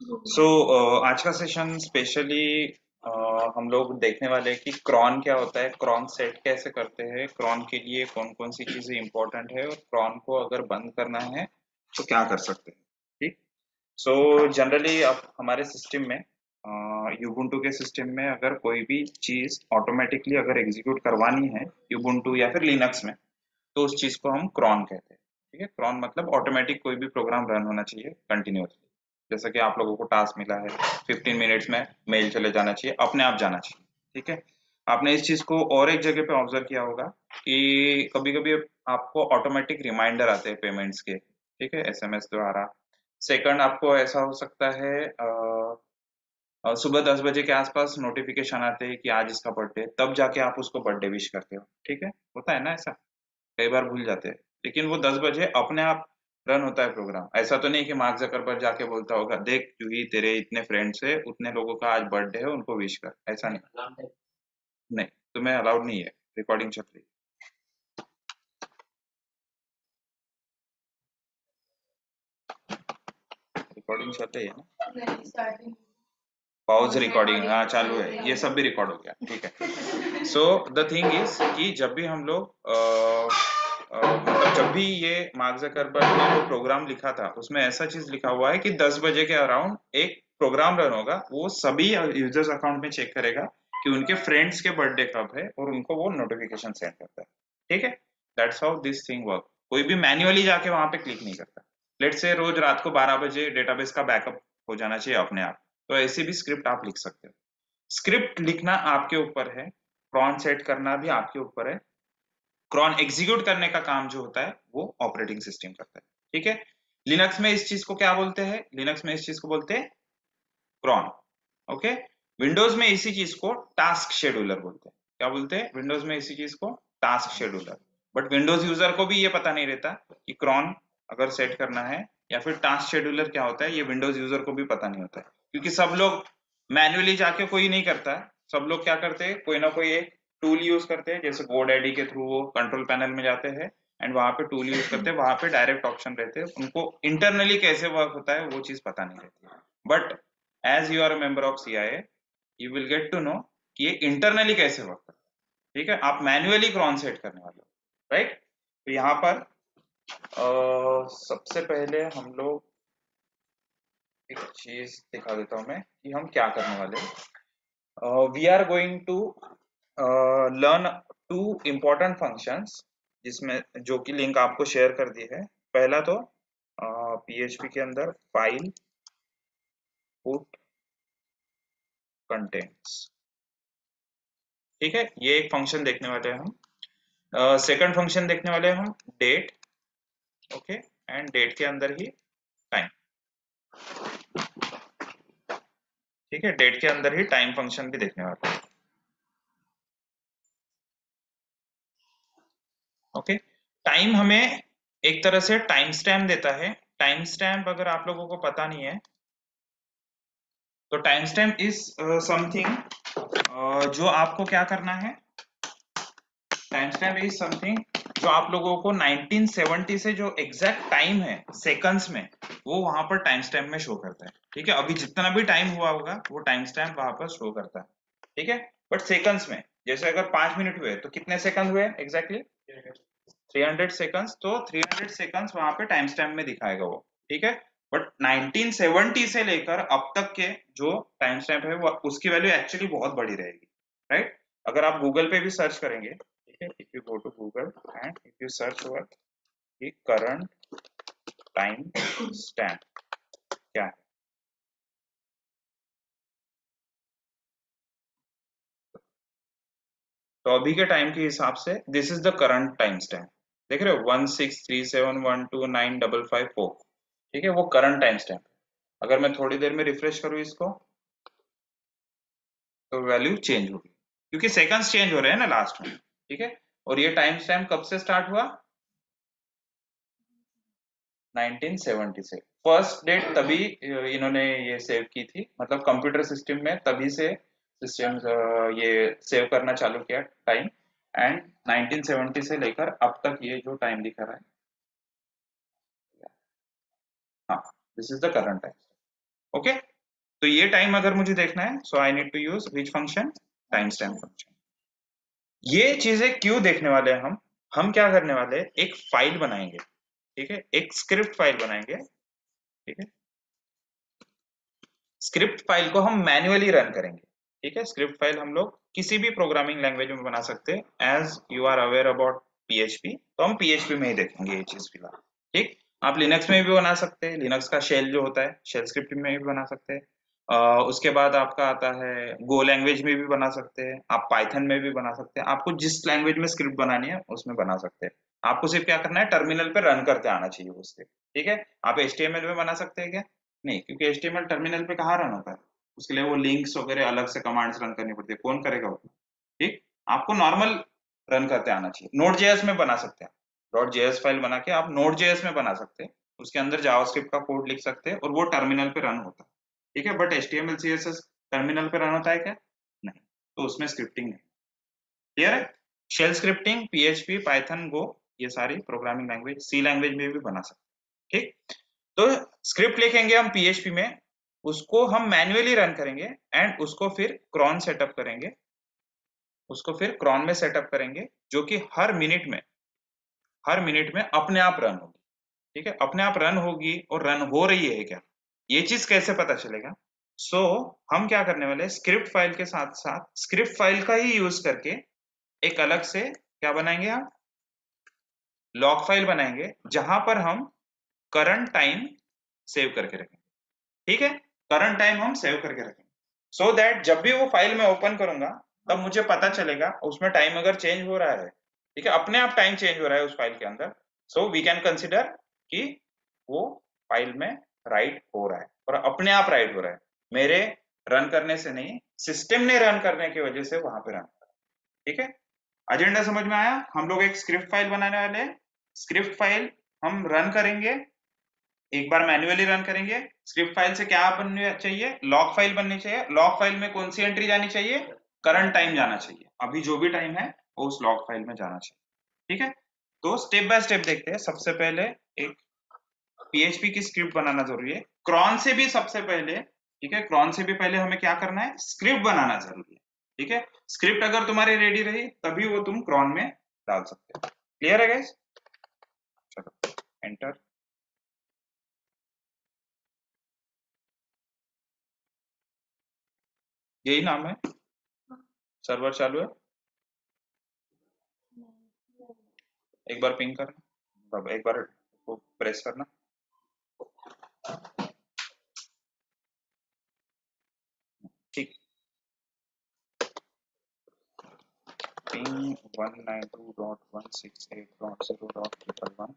सो आज का session specially हम लोग देखने वाले हैं कि क्रॉन क्या होता है, क्रॉन सेट कैसे करते हैं, क्रॉन के लिए कौन कौन सी चीजें इंपॉर्टेंट है और क्रॉन को अगर बंद करना है तो क्या कर सकते हैं। ठीक। सो जनरली अब हमारे सिस्टम में, यूबुंटू के सिस्टम में अगर कोई भी चीज ऑटोमेटिकली अगर एग्जीक्यूट करवानी है यूबुंटू या फिर लिनक्स में, तो उस चीज को हम क्रॉन कहते हैं। ठीक है, क्रॉन मतलब ऑटोमेटिक कोई भी प्रोग्राम रन होना चाहिए कंटिन्यूअसली। जैसा कि आप लोगों को टास्क मिला है, 15 मिनट्स में मेल चले जाना चाहिए, अपने आप जाना चाहिए। ठीक है। आपने इस चीज को और एक जगह पे ऑब्जर्व किया होगा कि कभी कभी आपको ऑटोमेटिक रिमाइंडर आते हैं पेमेंट्स के। ठीक है, एसएमएस द्वारा। सेकंड, आपको ऐसा हो सकता है सुबह 10 बजे के आसपास नोटिफिकेशन आते हैं कि आज इसका बर्थडे, तब जाके आप उसको बर्थडे विश करते हो। ठीक है, होता है ना ऐसा, कई बार भूल जाते हैं। लेकिन वो 10 बजे अपने आप रन होता है प्रोग्राम। ऐसा तो नहीं कि मार्क जकरबर्ग जाके बोलता होगा देख जूही तेरे इतने फ्रेंड्स है, उतने लोगों का आज बर्थडे है, उनको विश कर। ऐसा नहीं, नहीं, तुम्हें अलाउड नहीं है। रिकॉर्डिंग चल रही है, रिकॉर्डिंग चल रही है ना। पॉज रिकॉर्डिंग हाँ चालू है, ये सब भी रिकॉर्ड हो गया। ठीक है। सो द थिंग इज कि जब भी हम लोग मतलब जब भी ये मार्क जकरबर्ग ने जो प्रोग्राम लिखा था उसमें ऐसा चीज लिखा हुआ है कि 10 बजे के अराउंड एक प्रोग्राम रन होगा, वो सभी यूजर्स अकाउंट में चेक करेगा कि उनके फ्रेंड्स के बर्थडे कब है और उनको वो नोटिफिकेशन सेंड करता है। ठीक है, that's how this thing work. कोई भी मैन्युअली जाके वहां पे क्लिक नहीं करता। लेट से रोज रात को 12 बजे डेटाबेस का बैकअप हो जाना चाहिए अपने आप, तो ऐसी भी स्क्रिप्ट आप लिख सकते हो। स्क्रिप्ट लिखना आपके ऊपर है, क्रॉन सेट करना भी आपके ऊपर है। क्रॉन एग्जीक्यूट करने का काम जो होता है वो ऑपरेटिंग सिस्टम करता है। ठीक है। लिनक्स में इस चीज को क्या बोलते हैं, लिनक्स में इस चीज को बोलते हैं क्रॉन। ओके। विंडोज में इसी चीज को टास्क शेड्यूलर बोलते हैं। क्या बोलते हैं विंडोज में इसी चीज को? Task scheduler. But Windows user को भी ये पता नहीं रहता कि क्रॉन अगर सेट करना है या फिर टास्क शेड्यूलर क्या होता है, ये विंडोज यूजर को भी पता नहीं होता है। क्योंकि सब लोग मैन्युअली जाके कोई नहीं करता है। सब लोग क्या करते हैं, कोई ना कोई एक टूल यूज करते हैं, जैसे GoDaddy के थ्रू वो कंट्रोल पैनल में जाते हैं एंड वहां पे टूल यूज करते हैं, वहां पे डायरेक्ट ऑप्शन रहते हैं, उनको इंटरनली कैसे वर्क होता है वो चीज पता नहीं रहती है। But as you are a member of CIA, you will get to know कि ये इंटरनली कैसे वर्क करता है। ठीक है, आप मैन्युअली क्रॉन सेट करने वाले हो, राइट। तो यहाँ पर सबसे पहले हम लोग एक चीज दिखा देता हूं मैं कि हम क्या करने वाले हैं। We are going to learn two important functions, जिसमें जो कि लिंक आपको शेयर कर दी है। पहला तो PHP के अंदर फाइल पुट कंटेंट्स। ठीक है, ये एक फंक्शन देखने वाले हैं हम। सेकंड फंक्शन देखने वाले हैं हम डेट। ओके, एंड डेट के अंदर ही टाइम। ठीक है, डेट के अंदर ही टाइम फंक्शन भी देखने वाले हैं। ओके। टाइम हमें एक तरह से टाइम स्टैम्प देता है। टाइम स्टैम्प अगर आप लोगों को पता नहीं है तो टाइम स्टैम्प इज समथिंग जो आपको क्या करना है। टाइम स्टैम्प इज समथिंग जो आप लोगों को 1970 से जो एग्जैक्ट टाइम है सेकंड्स में, वो वहां पर टाइम स्टैम्प में शो करता है। ठीक है, अभी जितना भी टाइम हुआ होगा वो टाइम स्टैम्प वहां पर शो करता है। ठीक है, बट सेकंड्स में, जैसे अगर 5 मिनट हुए तो कितने सेकंड हुए एग्जैक्टली? 300 सेकंड्स। तो 300 सेकंड्स वहां पे टाइम स्टैम्प में दिखाएगा वो। ठीक है, बट 1970 से लेकर अब तक के जो टाइम स्टैम्प है वो उसकी वैल्यू एक्चुअली बहुत बड़ी रहेगी, राइट। अगर आप गूगल पे भी सर्च करेंगे, ठीक है, if you go to Google and if you search what current timestamp क्या है, तो अभी के टाइम के हिसाब से this is the current timestamp. देख रहे हो 1637129554। ठीक है, वो करंट टाइम स्टैम्प। अगर मैं थोड़ी देर में रिफ्रेश करूँ इसको तो वैल्यू चेंज होगी, क्योंकि सेकंड्स चेंज हो रहे हैं ना लास्ट में। ठीक है, और ये टाइम स्टैम्प कब से स्टार्ट हुआ? 1970 से। फर्स्ट डेट तभी इन्होंने ये सेव की थी, मतलब कंप्यूटर सिस्टम में तभी से सिस्टम ये सेव करना चालू किया टाइम। एंड 1970 से लेकर अब तक ये जो टाइम दिखा रहा है, हाँ, this is the current time. Okay, तो ये टाइम अगर मुझे देखना है, so I need to use which function, timestamp function. ये चीजें क्यों देखने वाले हैं हम क्या करने वाले हैं, एक फाइल बनाएंगे, ठीक है, एक स्क्रिप्ट फाइल बनाएंगे, ठीक है, स्क्रिप्ट फाइल को हम मैन्युअली रन करेंगे, ठीक है। स्क्रिप्ट फाइल हम लोग किसी भी प्रोग्रामिंग लैंग्वेज में बना सकते हैं, as you are aware about PHP, तो हम पीएचपी में ही देखेंगे ये चीज फिलहाल, ठीक। आप लिनक्स में भी बना सकते हैं, लिनक्स का शेल जो होता है, शेल स्क्रिप्ट में भी बना सकते हैं। उसके बाद आपका आता है गो लैंग्वेज में भी बना सकते हैं, आप पाइथन में भी बना सकते हैं, आपको जिस लैंग्वेज में स्क्रिप्ट बनानी है उसमें बना सकते हैं। आपको सिर्फ क्या करना है, टर्मिनल पे रन करते आना चाहिए वो स्क्रिप्ट, ठीक है। आप HTML में बना सकते हैं क्या? नहीं, क्योंकि HTML टर्मिनल पे कहाँ रन होता है, उसके लिए वो लिंक्स वगैरह अलग से कमांड्स रन करनी पड़ती है, कौन करेगा वो, ठीक। आपको नॉर्मल रन करते आना चाहिए। नोड जेएस में बना सकते हैं, डॉट जेएस फाइल बना के आप नोड जेएस में बना सकते हैं, उसके अंदर जावास्क्रिप्ट का कोड लिख सकते हैं और वो टर्मिनल पे रन होता है, ठीक है। बट HTML CSS टर्मिनल पे रन होता है क्या? नहीं, तो उसमें स्क्रिप्टिंग नहीं। क्लियर है? शेल स्क्रिप्टिंग PHP, पाइथन, गो, ये सारी प्रोग्रामिंग लैंग्वेज, सी लैंग्वेज में भी बना सकते हैं, ठीक। तो स्क्रिप्ट लिखेंगे हम PHP में, उसको हम मैन्युअली रन करेंगे एंड उसको फिर क्रॉन सेटअप करेंगे, उसको फिर क्रॉन में सेटअप करेंगे, जो कि हर मिनट में अपने आप रन होगी, ठीक है। अपने आप रन होगी और रन हो रही है क्या, ये चीज कैसे पता चलेगा? सो हम क्या करने वाले हैं, स्क्रिप्ट फाइल के साथ साथ स्क्रिप्ट फाइल का ही यूज करके एक अलग से क्या बनाएंगे, हम लॉग फाइल बनाएंगे, जहां पर हम करंट टाइम सेव करके रखेंगे, ठीक है। करंट टाइम हम सेव करके रखेंगे, सो दैट जब भी वो फाइल मैं ओपन करूंगा तब मुझे पता चलेगा उसमें टाइम अगर चेंज हो रहा है, ठीक है, अपने आप टाइम चेंज हो रहा है उस फाइल के अंदर, सो वी कैन कंसिडर कि वो फाइल में राइट हो रहा है और अपने आप राइट हो रहा है, मेरे रन करने से नहीं, सिस्टम ने रन करने की वजह से वहां पे रन हो रहा है, ठीक है। एजेंडा समझ में आया? हम लोग एक स्क्रिप्ट फाइल बनाने वाले हैं, स्क्रिप्ट फाइल हम रन करेंगे, एक बार मैन्युअली रन करेंगे। स्क्रिप्ट फाइल से क्या बननी चाहिए, लॉग फाइल बननी चाहिए। लॉग फाइल में कौन सी एंट्री जानी चाहिए, करंट टाइम जाना चाहिए, अभी जो भी टाइम है वो उस लॉग फाइल में जाना चाहिए, ठीक है। तो स्टेप बाय स्टेप देखते हैं। सबसे पहले एक PHP की स्क्रिप्ट बनाना जरूरी है, क्रॉन से भी सबसे पहले, ठीक है, क्रॉन से भी पहले हमें क्या करना है, स्क्रिप्ट बनाना जरूरी है, ठीक है। स्क्रिप्ट अगर तुम्हारी रेडी रही तभी वो तुम क्रॉन में डाल सकते हो। क्लियर है गाइस? चलो एंटर। यही नाम है, सर्वर चालू है, एक बार पिंग करना, एक बार प्रेस करना, ठीक। पिंग 192.168.0.1.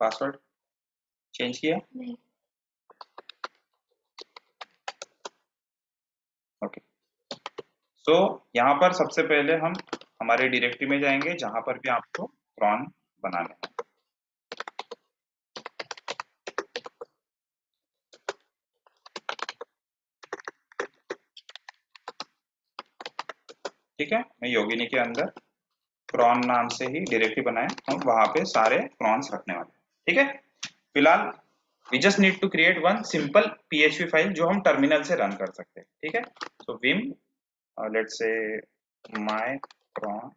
पासवर्ड चेंज किया? नहीं। ओके, सो यहाँ पर सबसे पहले हम हमारे डायरेक्टरी में जाएंगे जहां पर भी आपको क्रॉन बनाना है, ठीक है। मैं योगिनी के अंदर क्रॉन नाम से ही डायरेक्टरी बनाए, हम वहां पे सारे क्रॉन्स रखने वाले, ठीक है। फिलहाल we just need to create one simple PHP file जो हम टर्मिनल से रन कर सकते हैं, ठीक है। so vim let's say my cron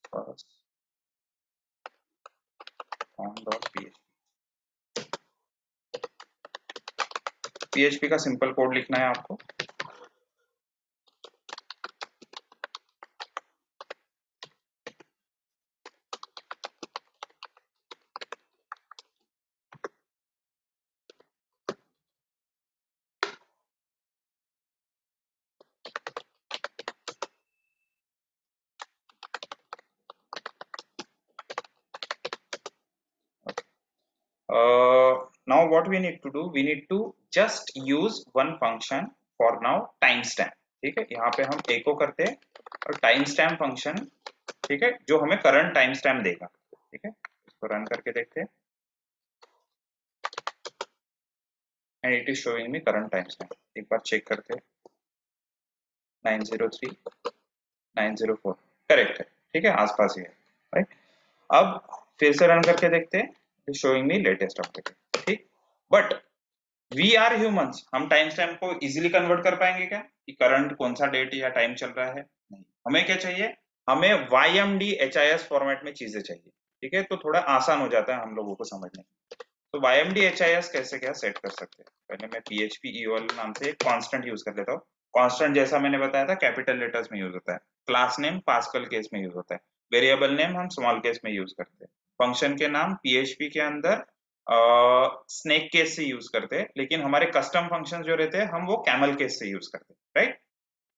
first PHP का सिंपल कोड लिखना है आपको, now what we need to do, we need to just use one function for now, timestamp, ठीक है। यहाँ पे हम एको करते हैं और टाइम स्टैम्प फंक्शन ठीक है, जो हमें करंट टाइम स्टैम्प देगा। ठीक है, इसको रन करके देखते हैं and it is showing me current time stamp. एक बार चेक करते हैं 903 904 करेक्ट है। ठीक है, आसपास ही है राइट। अब फिर से रन करके देखते हैं, शोइंग मी लेटेस्ट अपडेट। ठीक, बट वी आर ह्यूमंस, हम टाइम स्टैम्प को इजीली कन्वर्ट कर पाएंगे क्या कि करंट कौन सा डेट या टाइम चल रहा है? नहीं, हमें क्या चाहिए, हमें YMD HIS फॉर्मेट में चीजें चाहिए। ठीक है, तो थोड़ा आसान हो जाता है हम लोगों को समझने। तो YMD HIS कैसे क्या सेट कर सकते हैं? पहले मैं PHP EOL नाम से एक कांस्टेंट यूज कर लेता हूँ। कांस्टेंट जैसा मैंने बताया था कैपिटल लेटर्स में यूज होता है, क्लास नेम पास्कल केस में यूज होता है, वेरिएबल नेम हम स्मॉल केस में यूज करते हैं, फंक्शन के नाम PHP के अंदर स्नेक केस से यूज करते हैं, लेकिन हमारे कस्टम फंक्शन जो रहते हैं हम वो कैमल केस से यूज करते हैं राइट।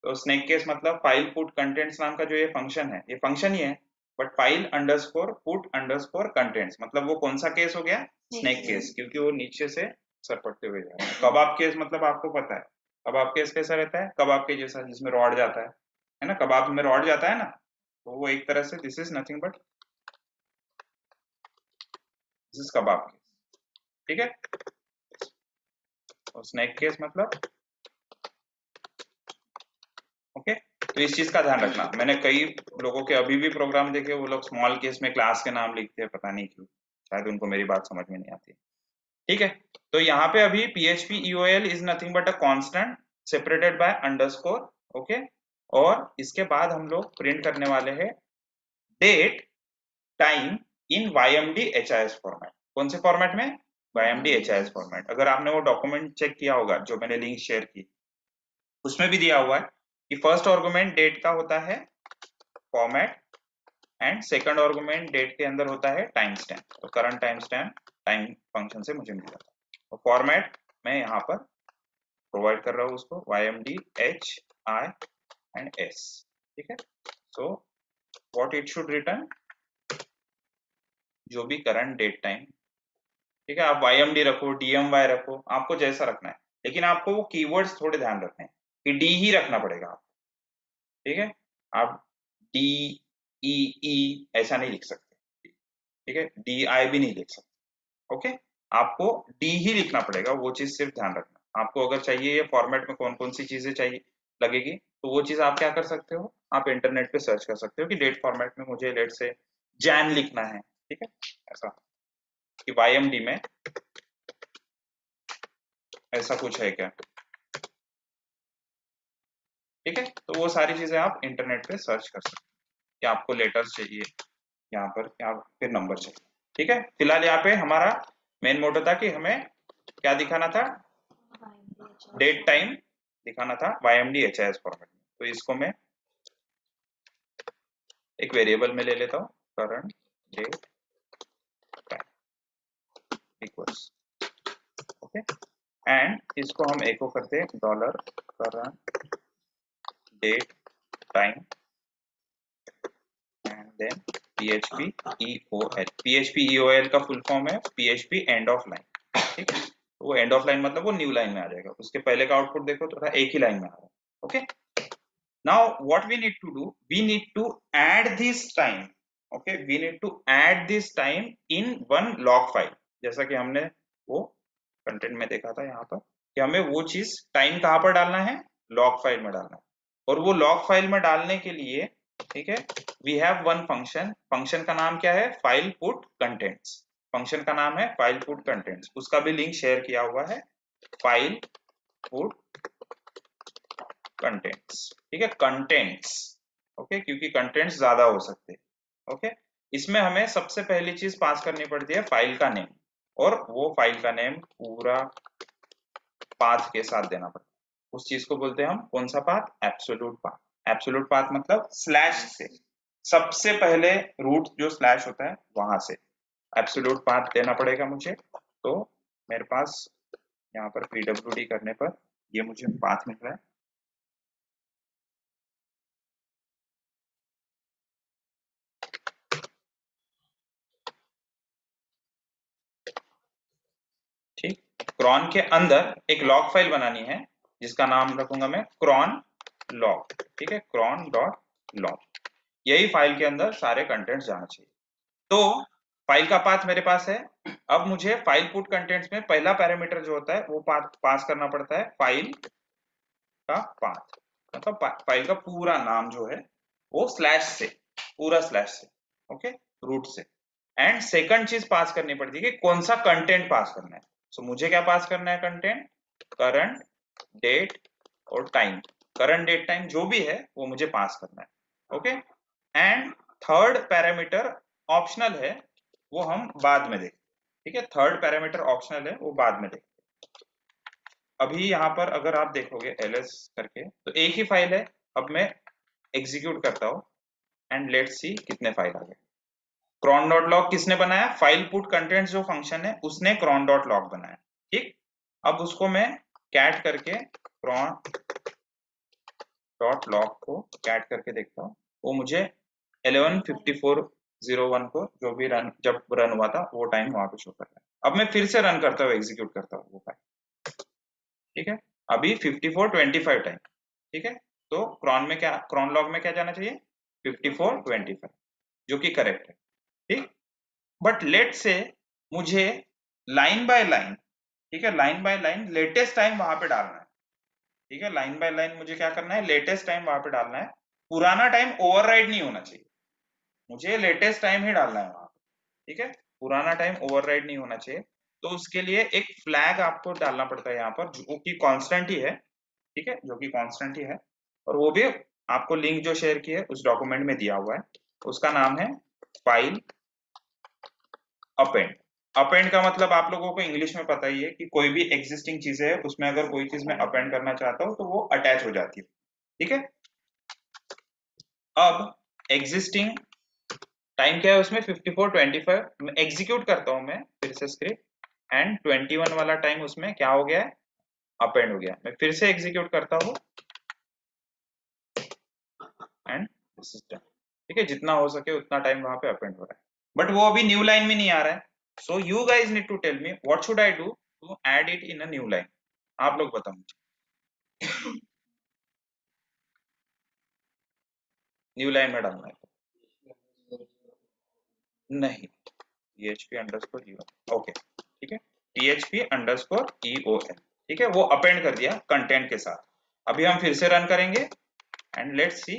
तो स्नेक केस मतलब फाइल पुट कंटेंट्स नाम का जो ये फंक्शन है, ये फंक्शन ही है, but file underscore put underscore contents मतलब वो कौन सा केस हो गया? स्नेक केस, क्योंकि वो नीचे से सरपटते हुए जा रहा है। कबाब केस मतलब आपको पता है कबाब केस कैसा रहता है, कबाब के जैसा जिसमें रॉड जाता है ना, कबाब में रॉड जाता है ना, तो वो एक तरह से this is nothing but this is kebab case. ठीक है, और स्नेक केस मतलब ओके। तो इस चीज का ध्यान रखना, मैंने कई लोगों के अभी भी प्रोग्राम देखे, वो लोग स्मॉल केस में क्लास के नाम लिखते हैं, पता नहीं क्यों, शायद उनको मेरी बात समझ में नहीं आती। ठीक है, तो यहाँ पे अभी PHP EOL is nothing but a constant separated by underscore. Okay, और इसके बाद हम लोग प्रिंट करने वाले हैं date time in YMD HIS format. कौन से फॉर्मेट में? YMD HIS format. अगर आपने वो डॉक्यूमेंट चेक किया होगा जो मैंने लिंक शेयर की, उसमें भी दिया हुआ है कि फर्स्ट आर्गुमेंट डेट का होता है format and second argument date के अंदर होता है टाइम स्टैम्प। तो current timestamp time function से मुझे मिल जाता है। तो फॉर्मेट मैं यहाँ पर प्रोवाइड कर रहा हूँ उसको YMD HI एंड S। ठीक है, so what it should return, जो भी करंट डेट टाइम। ठीक है, आप YMD रखो DMY रखो, आपको जैसा रखना है, लेकिन आपको वो कीवर्ड्स थोड़े ध्यान रखने हैं कि D ही रखना पड़ेगा आपको। ठीक है, आप DEE ऐसा नहीं लिख सकते। ठीक है, DI भी नहीं लिख सकते। ओके, आपको D ही लिखना पड़ेगा, वो चीज सिर्फ ध्यान रखना। आपको अगर चाहिए ये फॉर्मेट में कौन कौन सी चीजें चाहिए लगेगी, तो वो चीज आप क्या कर सकते हो, आप इंटरनेट पे सर्च कर सकते हो कि डेट फॉर्मेट में मुझे लेट से जैन लिखना है। ठीक है, ऐसा कि YMD में ऐसा कुछ है क्या। ठीक है, तो वो सारी चीजें आप इंटरनेट पे सर्च कर सकते हो कि आपको लेटर्स चाहिए यहाँ पर क्या, फिर नंबर चाहिए। ठीक है, फिलहाल यहाँ पे हमारा मेन मोटो था कि हमें क्या दिखाना था, डेट टाइम दिखाना था YMD HIS फॉर्मेट में। तो इसको मैं एक वेरिएबल में ले लेता हूँ, current date time equals okay, and इसको हम एको करते हैं dollar current date time and then PHP EOL। PHP EOL का फुल फॉर्म है PHP एंड ऑफ लाइन। ठीक है, तो वो एंड ऑफ लाइन मतलब वो न्यू लाइन में आ जाएगा, उसके पहले का आउटपुट देखो तो एक ही लाइन में आ रहा है। Okay, now what we need to do, we need to add this time। okay, we need to add this time in one log file। जैसा कि हमने वो कंटेंट में देखा था यहाँ पर कि हमें वो चीज टाइम कहाँ पर डालना है, लॉग फाइल में डालना है। और वो लॉग फाइल में डालने के लिए ठीक है, we have one function, function का नाम क्या है, फाइल पुट कंटेंट्स। फंक्शन का नाम है फाइल पुट कंटेंट्स, उसका भी लिंक शेयर किया हुआ है, फाइल पुट कंटेंट्स। ठीक है, कंटेंट्स ओके, क्योंकि कंटेंट्स ज्यादा हो सकते हैं। ओके, इसमें हमें सबसे पहली चीज पास करनी पड़ती है फाइल का नेम, और वो फाइल का नेम पूरा पाथ के साथ देना पड़ता है। उस चीज को बोलते हैं हम कौन सा path, absolute path. Absolute path मतलब स्लैश से, सबसे पहले रूट जो स्लैश होता है वहां से एब्सोल्यूट पाथ देना पड़ेगा मुझे। तो मेरे पास यहाँ पर PWD करने पर ये मुझे पाथ मिल रहा है। ठीक, क्रॉन के अंदर एक लॉग फाइल बनानी है जिसका नाम रखूंगा मैं क्रॉन लॉग। ठीक है, क्रॉन डॉट लॉग। यही फाइल के अंदर सारे कंटेंट्स जाना चाहिए। तो फाइल का पाथ मेरे पास है। अब मुझे फाइल पुट कंटेंट्स में पहला पैरामीटर जो होता है वो पास करना पड़ता है फाइल का पाथ, मतलब फाइल का पूरा नाम जो है वो स्लैश से, पूरा स्लैश से, ओके, रूट से। एंड सेकंड चीज पास करनी पड़ती है कि कौन सा कंटेंट पास करना है। सो मुझे क्या पास करना है, कंटेंट, करंट, डेट और टाइम। करंट, डेट, टाइम जो भी है वो मुझे पास करना है, okay. And third parameter optional है, वो हम बाद में देखें, ठीक है। थर्ड पैरामीटर ऑप्शनल है, वो बाद में देखें। अभी यहाँ पर अगर आप देखोगे ls करके तो एक ही फाइल है। अब मैं एग्जीक्यूट करता हूँ एंड लेट्स सी कितने फाइल आ गए। cron डॉट लॉग किसने बनाया, फाइल पुट कंटेंट्स जो फंक्शन है उसने cron डॉट लॉग बनाया, ठीक। अब उसको मैं कैट करके cron डॉट लॉग को कैट करके देखता हूँ, वो मुझे 11:54:01 को जो भी रन, जब रन हुआ था वो टाइम वहां पे शो कर रहा है। अब मैं फिर से रन करता हूँ, एग्जीक्यूट करता हूँ वो फाइल, ठीक है। अभी 54:25 टाइम, ठीक है। तो क्रॉन में क्या, क्रॉन लॉग में क्या जाना चाहिए, 54:25, जो कि करेक्ट है, ठीक। बट लेट से मुझे लाइन बाय लाइन, ठीक है, line by line latest time वहां पे डालना है, ठीक है। लाइन बाय लाइन मुझे क्या करना है, लेटेस्ट टाइम वहां पे डालना है। पुराना टाइम ओवरराइड नहीं होना चाहिए, मुझे लेटेस्ट टाइम ही डालना है वहां पे, ठीक है। पुराना टाइम ओवरराइड नहीं होना चाहिए। तो उसके लिए एक फ्लैग आपको डालना पड़ता है यहाँ पर, जो कि कांस्टेंट ही है, ठीक है, जो कि कांस्टेंट ही है। और वो भी आपको लिंक जो शेयर की है उस डॉक्यूमेंट में दिया हुआ है, उसका नाम है फाइल अपेंड। अपेंड का मतलब आप लोगों को इंग्लिश में पता ही है कि कोई भी एग्जिस्टिंग चीज है उसमें अगर कोई चीज मैं अपेंड करना चाहता हूँ तो वो अटैच हो जाती है, ठीक है। अब एग्जिस्टिंग टाइम क्या है उसमें, 54:25। एग्जीक्यूट करता हूं मैं फिर से स्क्रिप्ट एंड 21 वाला टाइम उसमें क्या हो गया है, अपेंड हो गया। मैं फिर से एग्जीक्यूट करता हूँ एंड सिस्टम, ठीक है, जितना हो सके उतना टाइम वहां पे अपेंड हो रहा है। बट वो अभी न्यू लाइन में नहीं आ रहा है। So you guys need to tell me what should I do to add it in a new line. आप लोग बताओ मुझे, न्यू लाइन में डालना है, नहीं, php_eon, ओके, ठीक है, php_eon, ठीक है, वो अपेंड कर दिया कंटेंट के साथ। अभी हम फिर से रन करेंगे एंड लेट्स सी,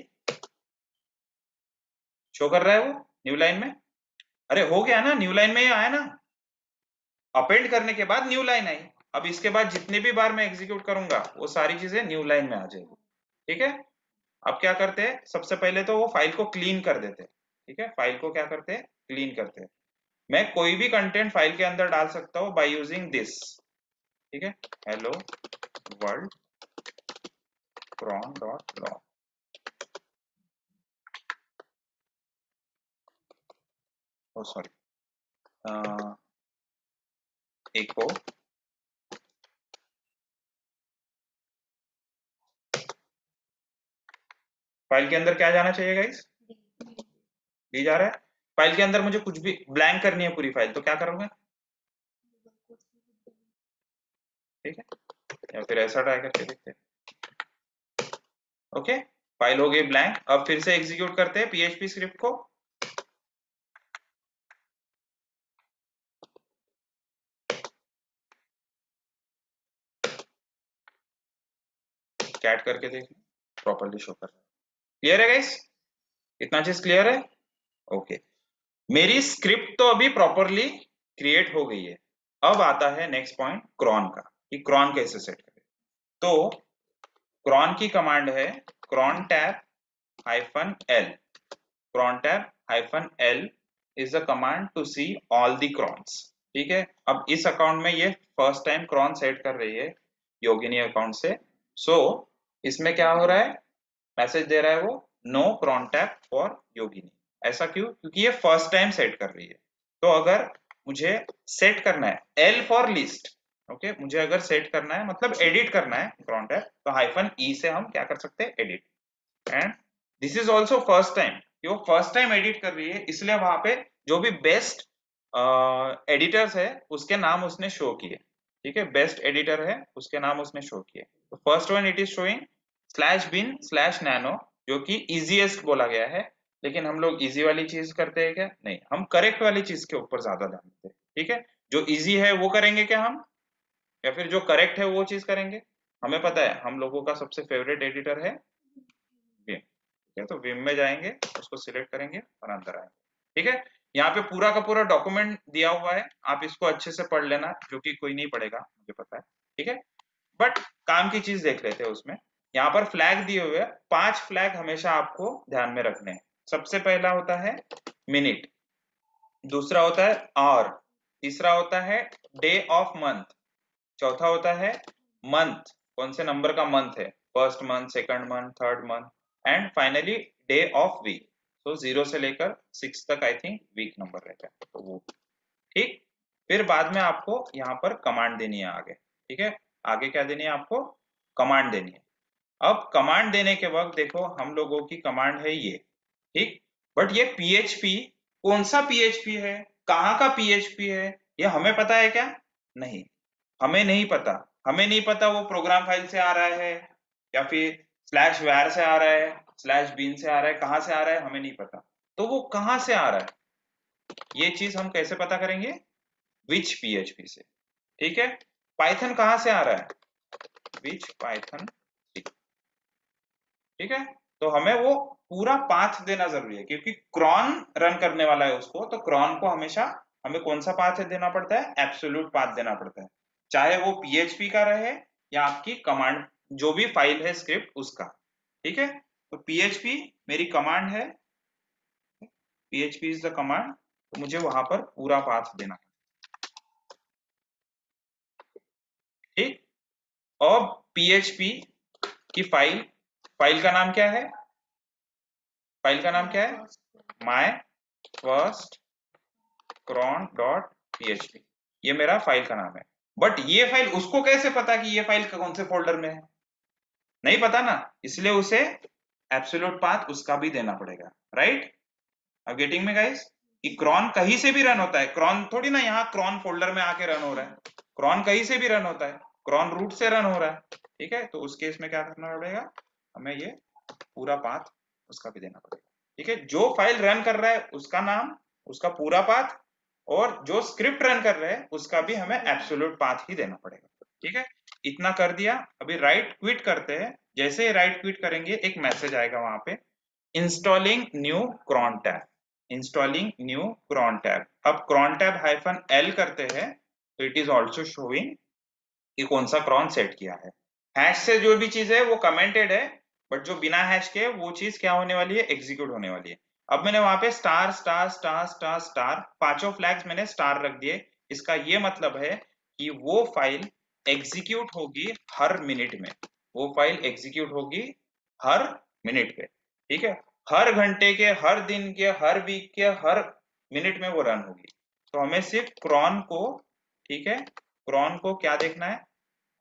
शो कर रहा है वो न्यू लाइन में। अरे हो गया ना, न्यू लाइन में ही आया ना, अपेंड करने के बाद न्यू लाइन आई। अब इसके बाद जितने भी बार मैं एग्जीक्यूट करूंगा वो सारी चीजें न्यू लाइन में आ जाएगी, ठीक है। अब क्या करते हैं, सबसे पहले तो वो फाइल को क्लीन कर देते हैं, ठीक है। फाइल को क्या करते हैं, क्लीन करते हैं। मैं कोई भी कंटेंट फाइल के अंदर डाल सकता हूँ बाय यूजिंग दिस, ठीक है, hello world cron dot log. Oh sorry, echo file के अंदर क्या जाना चाहिए गाइस, डी जा रहा है। फाइल के अंदर मुझे कुछ भी ब्लैंक करनी है पूरी फाइल, तो क्या करूंगा, ठीक है, या फिर ऐसा ट्राई करके देखते हैं। ओके, फाइल हो गई ब्लैंक। अब फिर से एग्जीक्यूट करते हैं पीएचपी स्क्रिप्ट को, कैट करके देखें, प्रॉपर्ली शो कर रहा है। क्लियर है गाइस, इतना चीज क्लियर है, ओके। मेरी स्क्रिप्ट तो अभी प्रॉपरली क्रिएट हो गई है। अब आता है नेक्स्ट पॉइंट क्रॉन का, कि क्रॉन कैसे सेट करें। तो क्रॉन की कमांड है cron tab -l। cron tab -l is the command to see all the crons, ठीक है। अब इस अकाउंट में ये फर्स्ट टाइम क्रॉन सेट कर रही है योगिनी अकाउंट से। सो इसमें क्या हो रहा है, मैसेज दे रहा है वो नो क्रॉन टैब फॉर योगिनी। ऐसा क्यों, क्योंकि ये फर्स्ट टाइम सेट कर रही है। तो अगर मुझे सेट करना है एल फॉर लिस्ट, ओके, मुझे अगर सेट करना है मतलब एडिट करना है क्रॉन टैब, तो -e से हम क्या कर सकते हैं, edit. And this is also first time, वो फर्स्ट टाइम एडिट कर रही है, इसलिए वहां पे जो भी बेस्ट एडिटर्स है उसके नाम उसने शो किए, ठीक है, बेस्ट एडिटर है उसके नाम उसने शो किए। तो first one it is showing /bin/nano, जो कि इजीएस्ट बोला गया है, लेकिन हम लोग इजी वाली चीज करते हैं क्या? नहीं, हम करेक्ट वाली चीज के ऊपर ज्यादा ध्यान देते हैं। ठीक है, जो इजी है वो करेंगे क्या हम, या फिर जो करेक्ट है वो चीज करेंगे? हमें पता है हम लोगों का सबसे फेवरेट एडिटर है विम। ठीक है, तो विम में जाएंगे, उसको सिलेक्ट करेंगे और अंदर आएंगे। ठीक है, यहाँ पे पूरा का पूरा डॉक्यूमेंट दिया हुआ है, आप इसको अच्छे से पढ़ लेना, जो कि कोई नहीं पढ़ेगा मुझे पता है। ठीक है, बट काम की चीज देख लेते हैं उसमें। यहाँ पर फ्लैग दिए हुए हैं, 5 फ्लैग हमेशा आपको ध्यान में रखने हैं। सबसे पहला होता है मिनट, दूसरा होता है आवर, तीसरा होता है डे ऑफ मंथ, चौथा होता है मंथ, कौन से नंबर का मंथ है, first month, second month, third month, and finally day of week. तो 0 से लेकर 6 तक आई थिंक वीक नंबर रहता है, तो वो ठीक। फिर बाद में आपको यहाँ पर कमांड देनी है आगे। ठीक है, आगे क्या देनी है आपको? कमांड देनी है। अब कमांड देने के वक्त देखो हम लोगों की कमांड है ये, ठीक, बट ये पीएचपी कौन सा पीएचपी है, कहाँ का पीएचपी है, ये हमें पता है क्या? नहीं, हमें नहीं पता। हमें नहीं पता वो प्रोग्राम फाइल से आ रहा है या फिर स्लैश वार से आ रहा है, स्लैश बिन से आ रहा है, कहाँ से आ रहा है हमें नहीं पता। तो वो कहाँ से आ रहा है ये चीज हम कैसे पता करेंगे? विच पीएचपी से। ठीक है, पाइथन कहाँ से आ रहा है? विच पाइथन। ठीक है, तो हमें वो पूरा पाथ देना जरूरी है, क्योंकि क्रॉन रन करने वाला है उसको, तो क्रॉन को हमेशा हमें कौन सा पाथ देना पड़ता है? एब्सोल्यूट पाथ देना पड़ता है, चाहे वो पीएचपी का रहे या आपकी कमांड जो भी फाइल है स्क्रिप्ट उसका। ठीक है, तो पीएचपी मेरी कमांड है, पीएचपी इज द कमांड, तो मुझे वहां पर पूरा पाथ देना। ठीक, और पीएचपी की फाइल, फाइल का नाम क्या है? फाइल का नाम क्या है? My first cron dot php, ये मेरा फाइल का नाम है। बट ये फाइल उसको कैसे पता कि ये फाइल कौन से फोल्डर में है? नहीं पता ना, इसलिए उसे एब्सोल्यूट पाथ उसका भी देना पड़ेगा। राइट, अब गेटिंग में गाइस? कि क्रॉन कहीं से भी रन होता है, क्रॉन थोड़ी ना यहाँ क्रॉन फोल्डर में आके रन हो रहा है, क्रॉन कहीं से भी रन होता है, क्रॉन रूट से रन हो रहा है। ठीक है, तो उस केस में क्या करना पड़ेगा? हमें ये पूरा पाथ उसका भी देना पड़ेगा। ठीक है, जो फाइल रन कर रहा है उसका नाम, उसका पूरा पाथ, और जो स्क्रिप्ट रन कर रहे हैं उसका भी हमें एब्सोल्यूट पाथ ही देना पड़ेगा। ठीक है, इतना कर दिया। अभी राइट क्विट करते हैं, जैसे ही राइट क्विट करेंगे एक मैसेज आएगा वहां पे, installing new crontab, installing new crontab. अब क्रॉन टैब -l करते हैं तो इट इज ऑल्सो शोइंग कि कौन सा क्रॉन सेट किया है। हैश से जो भी चीज है वो कमेंटेड है, बट जो बिना हैश के वो चीज क्या होने वाली है? एग्जीक्यूट होने वाली है। अब मैंने वहां पे star star star star star पांचों फ्लैग्स मैंने स्टार रख दिए। इसका ये मतलब है कि वो फाइल एग्जीक्यूट होगी हर मिनट में, वो फाइल एग्जीक्यूट होगी हर मिनट पे। ठीक है, हर घंटे के, हर दिन के, हर वीक के, हर मिनट में वो रन होगी। तो हमें सिर्फ क्रॉन को, ठीक है, क्रॉन को क्या देखना है?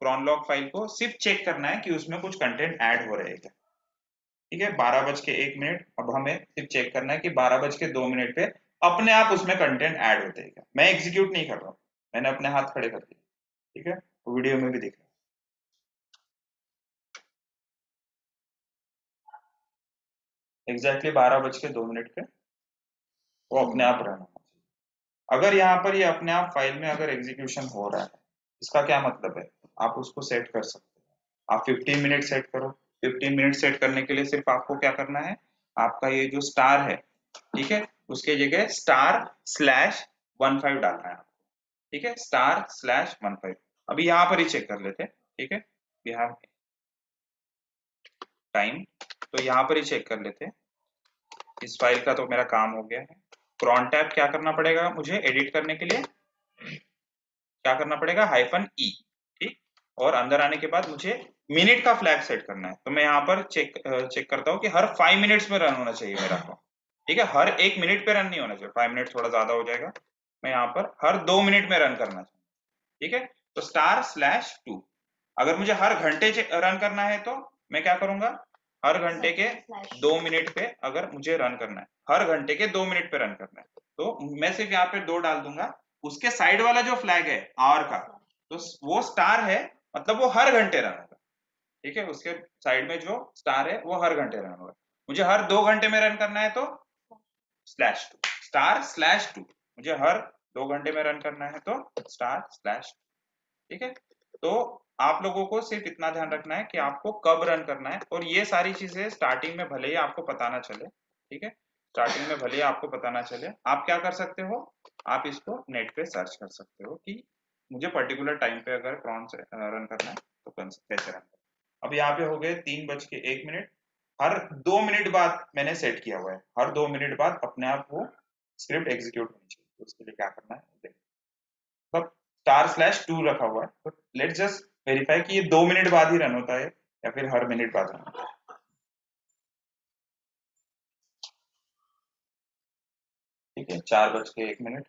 क्रॉन लॉग फाइल को सिर्फ चेक करना है कि उसमें कुछ कंटेंट ऐड हो रहे हैं क्या। ठीक है, 12:01। अब हमें सिर्फ चेक करना है कि 12:02 पे अपने आप उसमें कंटेंट ऐड होते हैं क्या। मैं एग्जीक्यूट नहीं कर रहा हूँ, मैंने अपने हाथ खड़े कर दिए। ठीक है, तो वीडियो में भी दिख रहा है एग्जैक्टली 12:02 पे वो अपने आप रन होना चाहिए। अगर यहाँ पर ये अपने आप फाइल में अगर एग्जीक्यूशन हो रहा है, इसका क्या मतलब है? आप उसको सेट कर सकते हैं, आप 15 मिनट सेट करो। 15 मिनट सेट करने के लिए सिर्फ आपको क्या करना है? आपका ये जो स्टार है, ठीक है, उसके जगह */15 डालना है आपको। ठीक है, */15। अभी यहाँ पर ही चेक कर लेते हैं। ठीक है, वी हैव टाइम, तो यहाँ पर ही चेक कर लेते हैं। इस फाइल का तो मेरा काम हो गया है। क्रॉन टैब क्या करना पड़ेगा मुझे एडिट करने के लिए? क्या करना पड़ेगा? -e। ठीक, और अंदर आने के बाद मुझे मिनट का फ्लैग सेट करना है, तो मैं यहाँ पर चेक करता हूँ कि हर 5 मिनट्स में रन होना चाहिए मेरा को। ठीक है, हर 1 मिनट पे रन नहीं होना चाहिए, 5 मिनट थोड़ा ज्यादा हो जाएगा। मैं यहाँ पर हर 2 मिनट में रन करना चाहिए। ठीक है, तो */2। अगर मुझे हर घंटे रन करना है तो मैं क्या करूंगा? हर घंटे के 2 मिनट पे अगर मुझे रन करना है, हर घंटे के 2 मिनट पे रन करना है, तो मैं सिर्फ यहाँ पे 2 डाल दूंगा। उसके साइड वाला जो फ्लैग है आवर का, तो वो स्टार है, मतलब वो हर घंटे रन होगा। ठीक है, उसके साइड में जो स्टार है वो हर घंटे रन होगा। मुझे हर 2 घंटे में रन करना है तो */2 मुझे हर 2 घंटे में रन करना है, तो */2। ठीक है, तो आप लोगों को सिर्फ इतना ध्यान रखना है कि आपको कब रन करना है, और ये सारी चीजें स्टार्टिंग में भले ही आपको पता ना चले, ठीक है, स्टार्टिंग में भले ही आपको पता ना चले, आप क्या कर सकते हो, आप इसको नेट पे सर्च कर सकते हो कि मुझे पर्टिकुलर टाइम पे अगर क्रॉन से रन करना है तो कैसे रन करना। अब यहाँ पे हो गए 3:01। हर 2 मिनट बाद मैंने सेट किया हुआ है, हर 2 मिनट बाद अपने आप वो स्क्रिप्ट एग्जीक्यूट होनी चाहिए। तो उसके लिए क्या करना है, मतलब */2 रखा हुआ है, तो लेट्स जस्ट वेरीफाई कि ये 2 मिनट बाद ही रन होता है या फिर हर मिनट बाद रन होता है। ठीक है, 4:01।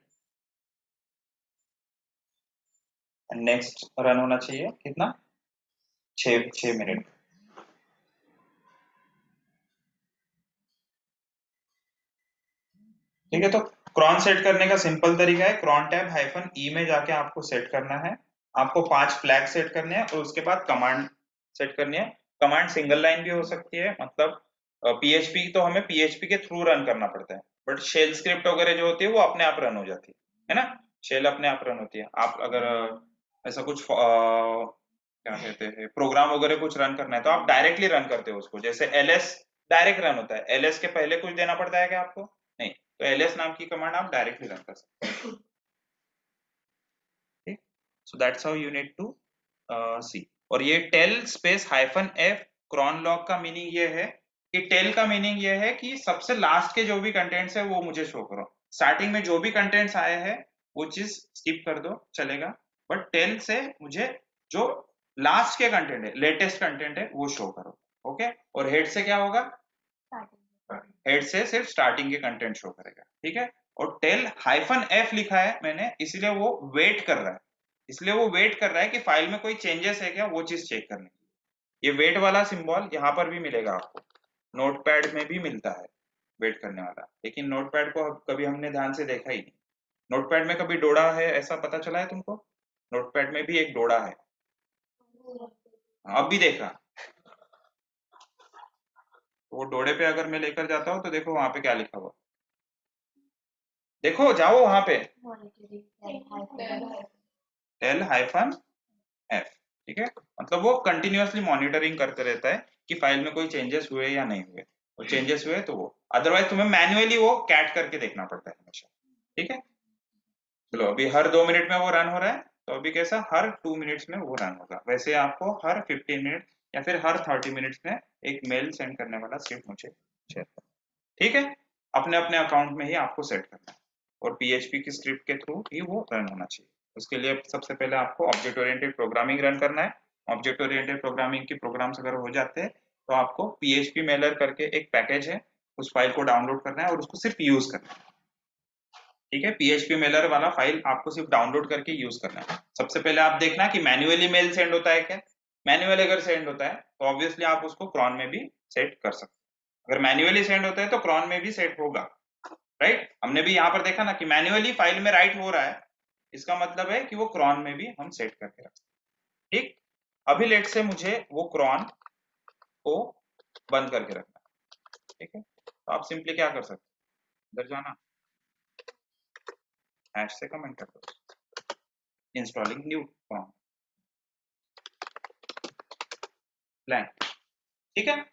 नेक्स्ट रन होना चाहिए कितना, 6 मिनट। ठीक है, तो क्रॉन सेट करने का सिंपल तरीका है, क्रॉन टैब -e में जाके आपको सेट करना है। आपको 5 फ्लैग सेट करने हैं और उसके बाद कमांड सेट करनी है। कमांड सिंगल लाइन भी हो सकती है, मतलब पीएचपी तो हमें पीएचपी के थ्रू रन करना पड़ता है, बट शेल स्क्रिप्ट वगैरह जो होती है वो अपने आप रन हो जाती है ना, शेल अपने आप रन होती है। आप अगर ऐसा कुछ क्या कहते हैं प्रोग्राम वगैरह कुछ रन करना है तो आप डायरेक्टली रन करते हो उसको, जैसे एलएस डायरेक्ट रन होता है, एलएस के पहले कुछ देना पड़ता है क्या आपको, नहीं, तो ls नाम की कमांड आप डायरेक्टली रन कर सकते हैं। ठीक, so that's how you need to see. और ये टेल -f क्रॉन लॉग का मीनिंग ये है कि टेल का मीनिंग ये है कि सबसे लास्ट के जो भी कंटेंट्स है वो मुझे शो करो, स्टार्टिंग में जो भी कंटेंट्स आए हैं वो चीज स्किप कर दो चलेगा, बट टेल से मुझे जो लास्ट के कंटेंट है, लेटेस्ट कंटेंट है वो शो करो। ओके, और हेड से क्या होगा, हेड से सिर्फ स्टार्टिंग के कंटेंट शो करेगा। ठीक है, और टेल -f लिखा है मैंने, इसलिए वो वेट कर रहा है, इसलिए वो वेट कर रहा है कि फाइल में कोई चेंजेस है क्या, वो चीज चेक करने के लिए। ये वेट वाला सिंबल यहाँ पर भी मिलेगा आपको, नोटपैड में भी मिलता है वेट करने वाला, लेकिन नोटपैड को कभी हमने ध्यान से देखा ही नहीं। नोटपैड में कभी डोडा है ऐसा पता चला है तुमको, नोटपैड में भी एक डोडा है, अब भी देखा, तो वो डोडे पे अगर मैं लेकर जाता हूँ तो देखो वहां पे क्या लिखा हुआ, देखो जाओ वहां पे, टेल -f। ठीक है, मतलब वो कंटिन्यूअसली मॉनिटरिंग करते रहता है कि फाइल में कोई चेंजेस हुए या नहीं हुए, और चेंजेस हुए तो वो, अदरवाइज तुम्हें मैन्युअली वो कैट करके देखना पड़ता है हमेशा। ठीक है, चलो अभी हर 2 मिनट में वो रन हो रहा है, तो अभी कैसा हर 2 मिनट्स में वो रन होगा, वैसे आपको हर 15 मिनट या फिर हर 30 मिनट्स में एक मेल सेंड करने वाला स्क्रिप्ट मुझे शेयर करना। ठीक है, अपने अपने अकाउंट में ही आपको सेट करना है, और पीएचपी की स्क्रिप्ट के थ्रू ही वो रन होना चाहिए। उसके लिए सबसे पहले आपको ऑब्जेक्ट ओरिएंटेड प्रोग्रामिंग रन करना है। ऑब्जेक्ट ओरिएंटेड प्रोग्रामिंग की प्रोग्राम्स अगर हो जाते हैं तो आपको पीएचपी मेलर करके एक पैकेज है, उस फाइल को डाउनलोड करना है और उसको सिर्फ यूज करना है। ठीक है, पीएचपी मेलर वाला फाइल आपको सिर्फ डाउनलोड करके यूज करना है। सबसे पहले आप देखना कि मैन्युअली मेल सेंड होता है क्या, मैन्युअली अगर सेंड होता है तो ऑब्वियसली आप उसको क्रॉन में भी सेट कर सकते हैं। अगर मैन्युअली सेंड होता है तो क्रॉन में भी सेट होगा, राइट। हमने भी यहाँ पर देखा ना कि मैन्युअली फाइल में राइट हो रहा है, इसका मतलब है कि वो क्रॉन में भी हम सेट करके रख सकते हैं। ठीक, अभी लेट से मुझे वो क्रॉन को बंद करके रखना है। ठीक है, तो आप सिंपली क्या कर सकते हैं, इधर जाना, हैश से कमेंट कर दो, इंस्टॉलिंग न्यू क्रॉन ब्लैंक। ठीक है,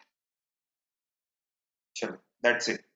चलो दैट्स इट।